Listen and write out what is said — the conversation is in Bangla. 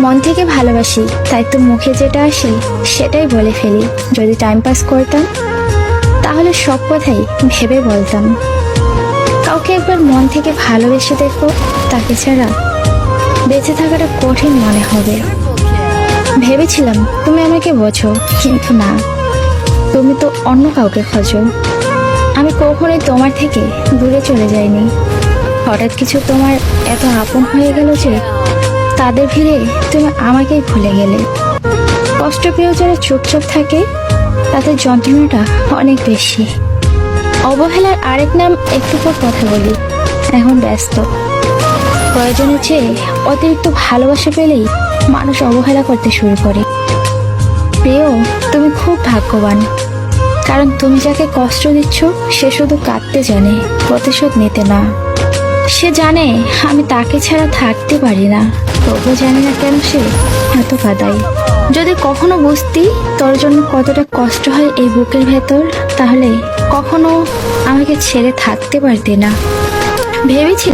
মন থেকে ভালোবাসি, তাই তো মুখে যেটা আসে সেটাই বলে ফেলি। যদি টাইম পাস করতাম তাহলে সব কথাই ভেবে বলতাম। কাউকে একবার মন থেকে ভালোবেসে দেখো, তাকে ছাড়া বেঁচে থাকাটা কঠিন মনে হবে। ভেবেছিলাম তুমি আমাকে বোঝো, কিন্তু না, তুমি তো অন্য কাউকে খোঁজো। আমি কখনোই তোমার থেকে দূরে চলে যাইনি। হঠাৎ কিছু তোমার এত আপন হয়ে গেল যে তাদের ভিড়ে তুমি আমাকেই ভুলে গেলে। কষ্ট পেয়েও যারা চুপচাপ থাকে তাদের যন্ত্রণাটা অনেক বেশি। অবহেলার আরেক নাম একটু পর কথা বলি, এখন ব্যস্ত। প্রয়োজনের চেয়ে অতিরিক্ত ভালোবাসা পেলেই মানুষ অবহেলা করতে শুরু করে। প্রিয়, তুমি খুব ভাগ্যবান, কারণ তুমি যাকে কষ্ট দিচ্ছ সে শুধু কাঁদতে জানে, প্রতিশোধ নিতে না। সে জানে আমি তাকে ছাড়া থাকতে পারি না, তবুও জানি না কেন সে এত কাঁদায়। যদি কখনো বুঝতি তোর জন্য কতটা কষ্ট হয় এই বুকের ভেতর, তাহলে কখনো আমাকে ছেড়ে থাকতে পারতি না। ভেবেছি